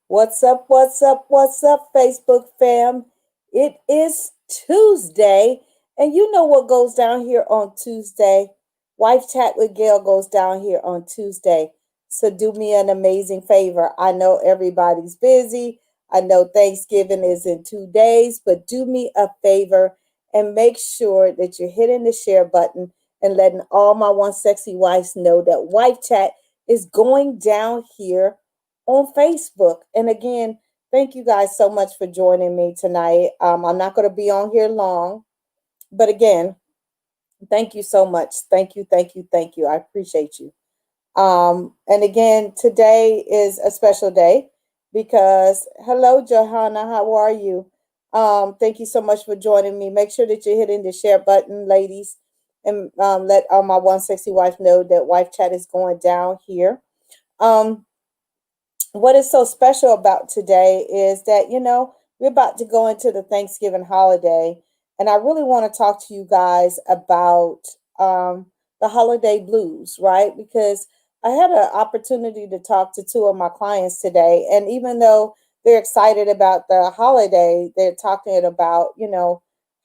What's up? What's up? What's up, Facebook fam? It is Tuesday, and you know what goes down here on Tuesday? Wife Chat with Gail goes down here on Tuesday. So do me an amazing favor. I know everybody's busy. I know Thanksgiving is in 2 days, but do me a favor and make sure that you're hitting the share button and letting all my one sexy wives know that Wife Chat is going down here on Facebook. And again, thank you guys so much for joining me tonight. I'm not going to be on here long, but again, thank you so much. Thank you, thank you, thank you. I appreciate you. And again, today is a special day because, hello, Johanna, how are you? Thank you so much for joining me. Make sure that you're hitting the share button, ladies, and let all my one sexy wife know that Wife Chat is going down here. Um, what is so special about today is that, we're about to go into the Thanksgiving holiday. And I really want to talk to you guys about the holiday blues, right? Because I had an opportunity to talk to two of my clients today. And even though they're excited about the holiday, they're talking about,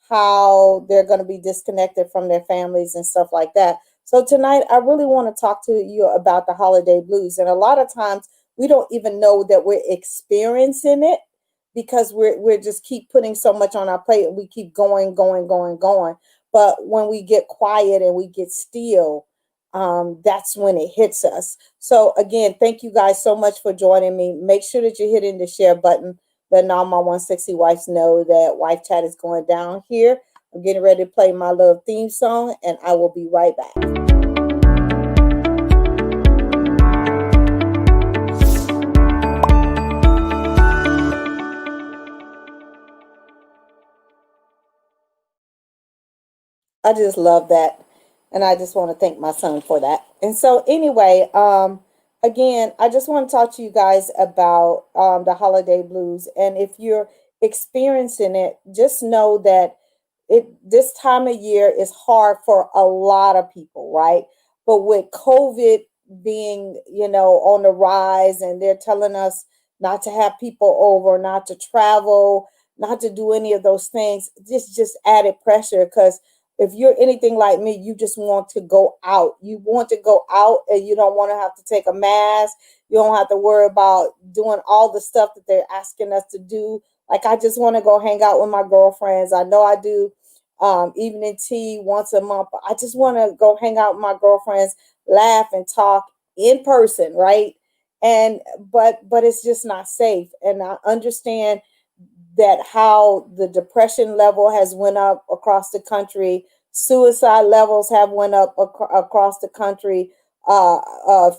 how they're going to be disconnected from their families and stuff like that. So tonight, I really want to talk to you about the holiday blues. And a lot of times, we don't even know that we're experiencing it because we're just keep putting so much on our plate and we keep going, going, going, going. But when we get quiet and we get still, that's when it hits us. So again, thank you guys so much for joining me. Make sure that you're hitting the share button, letting all my 160 wives know that Wife Chat is going down here. I'm getting ready to play my little theme song, and I will be right back. I just love that. And I just want to thank my son for that. And so anyway, again, I just want to talk to you guys about the holiday blues. And if you're experiencing it, just know that this time of year is hard for a lot of people, right? But with COVID being, on the rise, and they're telling us not to have people over, not to travel, not to do any of those things, this just added pressure because if you're anything like me, you just want to go out. You want to go out and you don't want to have to take a mask. You don't have to worry about doing all the stuff that they're asking us to do. Like, I just want to go hang out with my girlfriends. I know I do evening tea once a month. But I just want to go hang out with my girlfriends, laugh and talk in person, right? And but it's just not safe. And I understand that how the depression level has went up across the country, suicide levels have went up across the country,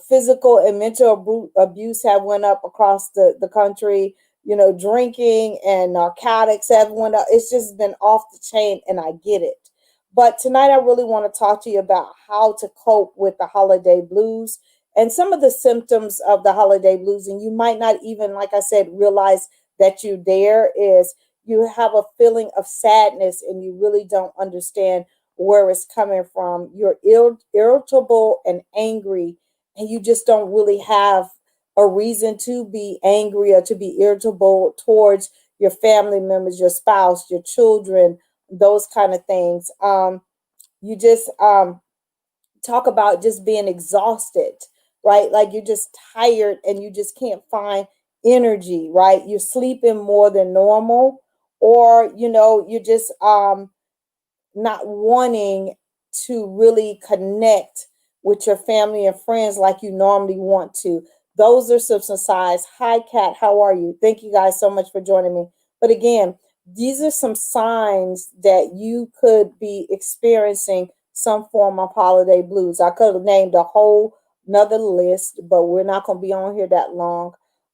physical and mental abuse have went up across the country. Drinking and narcotics have went up. It's just been off the chain, and I get it. But tonight, I really want to talk to you about how to cope with the holiday blues and some of the symptoms of the holiday blues. And you might not even, like I said, realize that you're there. Is you have a feeling of sadness and you really don't understand where it's coming from. You're irritable and angry, and you just don't really have a reason to be angry or to be irritable towards your family members, your spouse, your children, those kind of things. You just talk about just being exhausted, right? Like you're just tired and you just can't find energy, right? You're sleeping more than normal, or you're just not wanting to really connect with your family and friends like you normally want to. Those are some signs. Hi, Kat. How are you? Thank you guys so much for joining me. But again, these are some signs that you could be experiencing some form of holiday blues. I could have named a whole another list, but we're not going to be on here that long.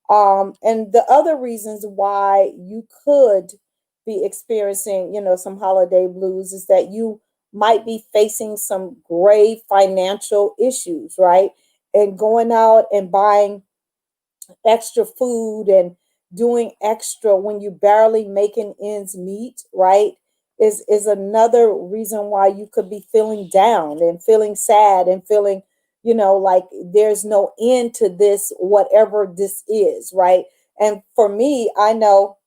And the other reasons why you could be experiencing, some holiday blues is that you might be facing some grave financial issues, right? And going out and buying extra food and doing extra when you barely making ends meet, right? Is another reason why you could be feeling down and feeling sad and feeling, like there's no end to this, whatever this is, right? And for me, I know,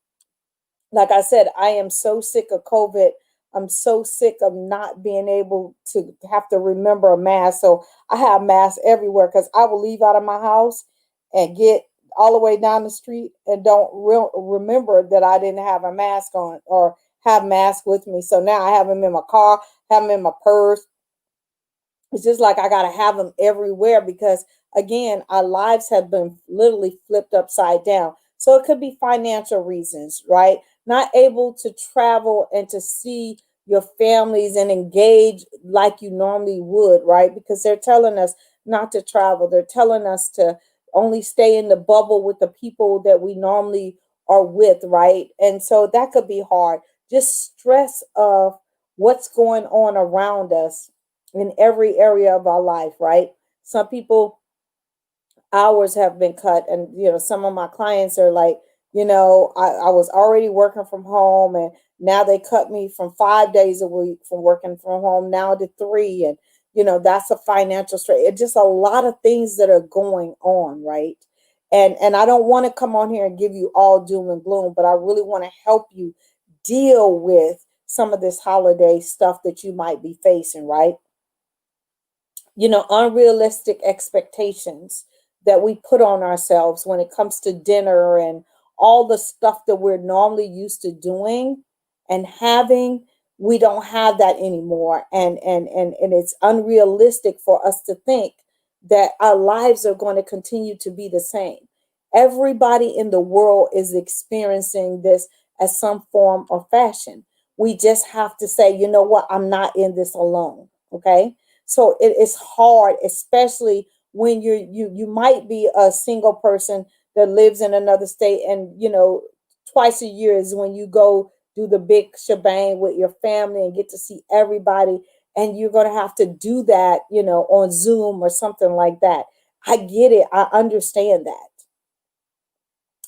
like I said, I am so sick of COVID. I'm so sick of not being able to have to remember a mask. So I have masks everywhere because I will leave out of my house and get all the way down the street and don't remember that I didn't have a mask on or have mask with me. So now I have them in my car, have them in my purse. It's just like I got to have them everywhere because, again, our lives have been literally flipped upside down. So it could be financial reasons, right? Not able to travel and to see your families and engage like you normally would, right? Because they're telling us not to travel. They're telling us to only stay in the bubble with the people that we normally are with, right? And so that could be hard. Just stress of what's going on around us in every area of our life, right? Some people, hours have been cut, and some of my clients are like, I was already working from home, and now they cut me from 5 days a week from working from home now to three. And that's a financial stress. It's just a lot of things that are going on, right? And I don't want to come on here and give you all doom and gloom, but I really want to help you deal with some of this holiday stuff that you might be facing, right? Unrealistic expectations that we put on ourselves when it comes to dinner and all the stuff that we're normally used to doing and having. We don't have that anymore. And it's unrealistic for us to think that our lives are going to continue to be the same. Everybody in the world is experiencing this as some form or fashion. We just have to say, you know what, I'm not in this alone. Okay. So it is hard, especially when you might be a single person that lives in another state, and twice a year is when you go do the big shebang with your family and get to see everybody, and you're going to have to do that, on Zoom or something like that. I get it. I understand that.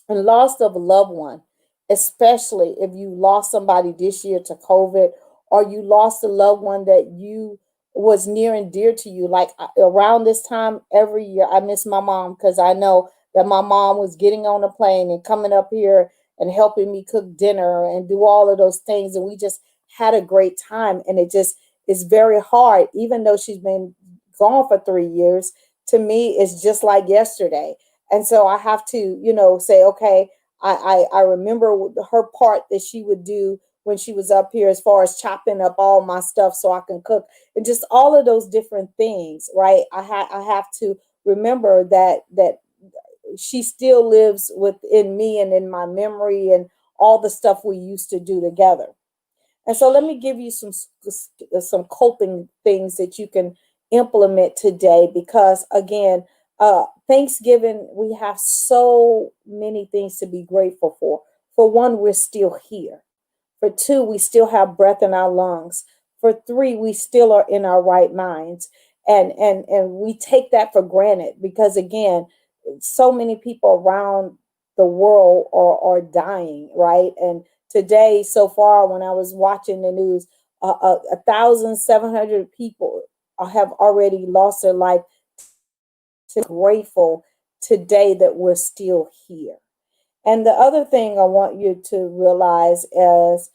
And loss of a loved one, especially if you lost somebody this year to COVID, or you lost a loved one that you was near and dear to you. Like around this time every year, I miss my mom because I know that my mom was getting on a plane and coming up here and helping me cook dinner and do all of those things. And we just had a great time. And it just is very hard, even though she's been gone for 3 years. To me, it's just like yesterday. And so I have to, say, okay, I remember her part that she would do when she was up here as far as chopping up all my stuff so I can cook and just all of those different things, right? I have to remember that she still lives within me and in my memory and all the stuff we used to do together. And so let me give you some coping things that you can implement today because, again, Thanksgiving, we have so many things to be grateful for. For one, we're still here. For two, we still have breath in our lungs. For three, we still are in our right minds. And we take that for granted because, again, so many people around the world are dying, right? And today, so far, when I was watching the news, 1,700 people have already lost their life. To grateful today that we're still here. And the other thing I want you to realize is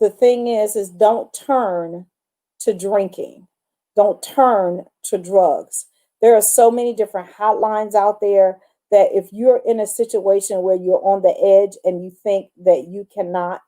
the thing is don't turn to drinking. Don't turn to drugs. There are so many different hotlines out there that if you're in a situation where you're on the edge and you think that you cannot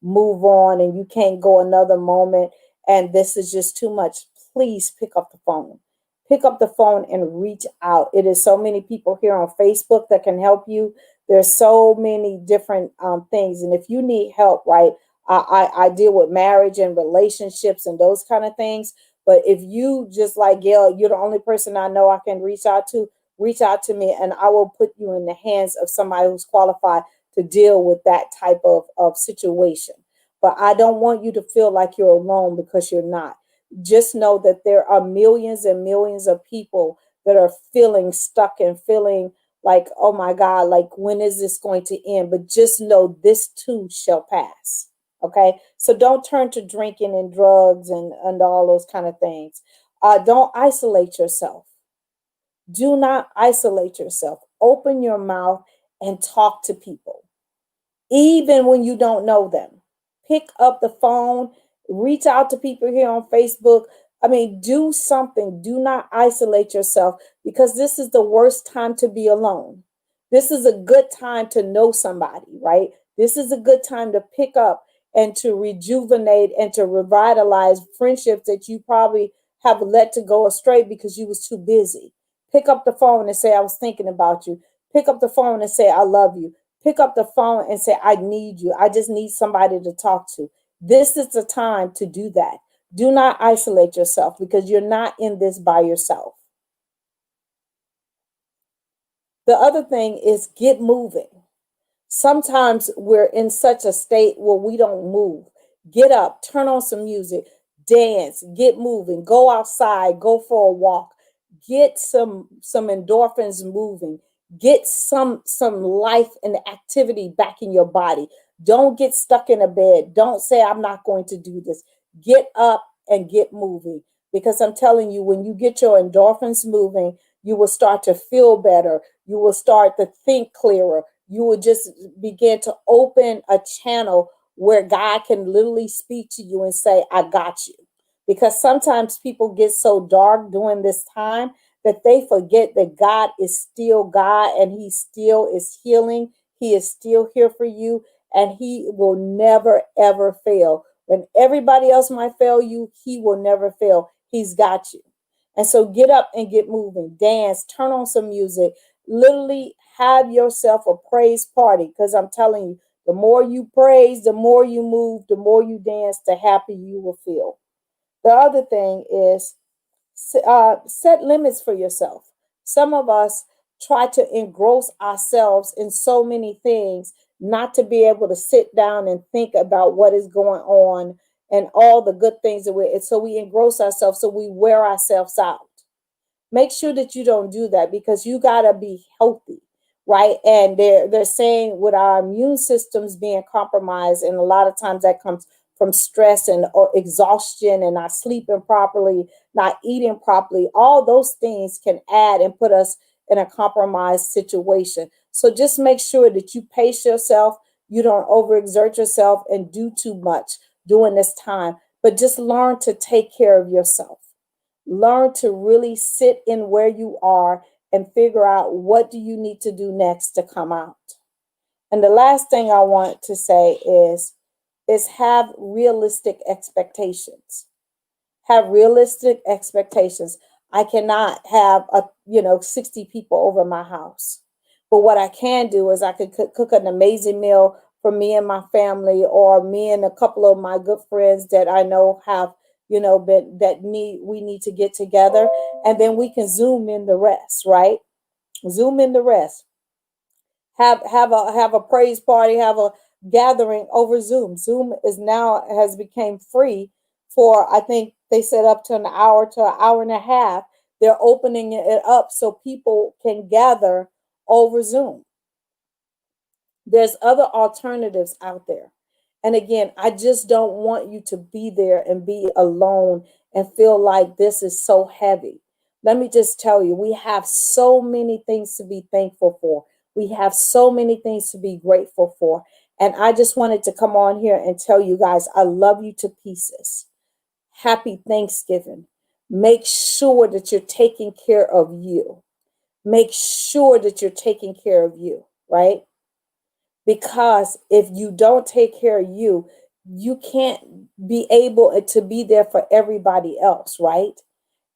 move on and you can't go another moment and this is just too much, please pick up the phone. Pick up the phone and reach out. It is so many people here on Facebook that can help you. There's so many different things. And if you need help, right, I deal with marriage and relationships and those kind of things. But if you, just like Gail, you're the only person I know I can reach out to me and I will put you in the hands of somebody who's qualified to deal with that type of situation. But I don't want you to feel like you're alone because you're not. Just know that there are millions and millions of people that are feeling stuck and feeling like, oh my God, like when is this going to end? But just know this too shall pass. Okay. So don't turn to drinking and drugs and all those kind of things. Don't isolate yourself. Do not isolate yourself. Open your mouth and talk to people, even when you don't know them. Pick up the phone, reach out to people here on Facebook. I mean, do something. Do not isolate yourself, because this is the worst time to be alone. This is a good time to know somebody, right? This is a good time to pick up and to rejuvenate and to revitalize friendships that you probably have let to go astray because you was too busy. Pick up the phone and say, I was thinking about you. Pick up the phone and say, I love you. Pick up the phone and say, I need you. I just need somebody to talk to. This is the time to do that. Do not isolate yourself, because you're not in this by yourself. The other thing is get moving. Sometimes we're in such a state where we don't move. Get up, turn on some music, dance, get moving, go outside, go for a walk, get some endorphins moving, get some life and activity back in your body. Don't get stuck in a bed. Don't say, I'm not going to do this. Get up and get moving, because I'm telling you, when you get your endorphins moving, you will start to feel better. You will start to think clearer. You will just begin to open a channel where God can literally speak to you and say, I got you. Because sometimes people get so dark during this time that they forget that God is still God, and he still is healing. He is still here for you, and he will never, ever fail. When everybody else might fail you, he will never fail. He's got you. And so get up and get moving, dance, turn on some music, literally have yourself a praise party. Because I'm telling you, the more you praise, the more you move, the more you dance, the happier you will feel. The other thing is set limits for yourself. Some of us try to engross ourselves in so many things, not to be able to sit down and think about what is going on and all the good things that we're. So we engross ourselves, so we wear ourselves out. Make sure that you don't do that, because you got to be healthy, right? And they're saying with our immune systems being compromised, and a lot of times that comes from stress and or exhaustion and not sleeping properly, not eating properly. All those things can add and put us in a compromised situation. So just make sure that you pace yourself, you don't overexert yourself and do too much during this time, but just learn to take care of yourself. Learn to really sit in where you are and figure out, what do you need to do next to come out. And the last thing I want to say is have realistic expectations. Have realistic expectations. I cannot have 60 people over my house. But what I can do is I could cook an amazing meal for me and my family, or me and a couple of my good friends that I know have, been that we need to get together, and then we can zoom in the rest, right? Zoom in the rest. Have a praise party, have a gathering over Zoom. Zoom is now has become free for, I think they said, up to an hour to an hour and a half. They're opening it up so people can gather over Zoom. There's other alternatives out there. And again, I just don't want you to be there and be alone and feel like this is so heavy. Let me just tell you, we have so many things to be thankful for. We have so many things to be grateful for. And I just wanted to come on here and tell you guys, I love you to pieces. Happy Thanksgiving. Make sure that you're taking care of you. Make sure that you're taking care of you, right? Because if you don't take care of you, you can't be able to be there for everybody else, right?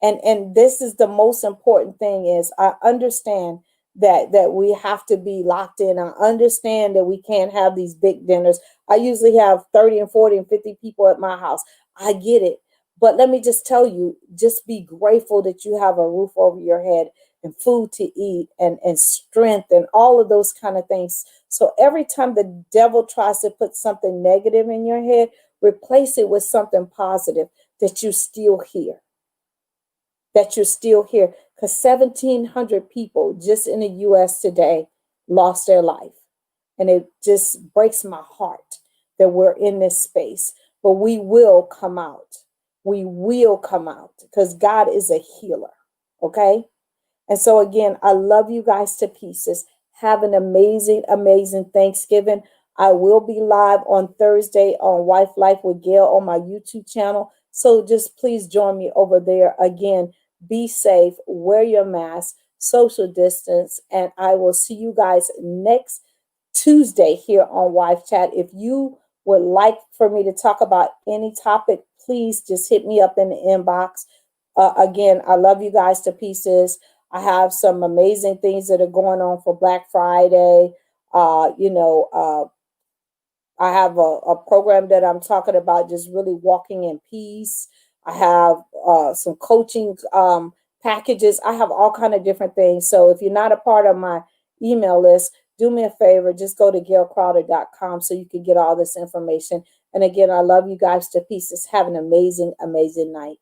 And this is the most important thing. Is I understand that we have to be locked in. I understand that we can't have these big dinners. I usually have 30 and 40 and 50 people at my house. I get it. But let me just tell you, just be grateful that you have a roof over your head and food to eat and strength and all of those kind of things. So every time the devil tries to put something negative in your head, replace it with something positive, that you're still here. That you're still here. Because 1,700 people just in the US today lost their life. And it just breaks my heart that we're in this space. But we will come out. We will come out, because God is a healer. Okay? And so again, I love you guys to pieces. Have an amazing, amazing Thanksgiving. I will be live on Thursday on Wife Life with Gail on my YouTube channel. So just please join me over there. Again, be safe, wear your mask, social distance, and I will see you guys next Tuesday here on Wife Chat. If you would like for me to talk about any topic, please just hit me up in the inbox. Again, I love you guys to pieces. I have some amazing things that are going on for Black Friday. I have a program that I'm talking about, just really walking in peace. I have some coaching packages. I have all kind of different things. So if you're not a part of my email list, do me a favor, just go to gailcrowder.com so you can get all this information. And again, I love you guys to pieces. Have an amazing, amazing night.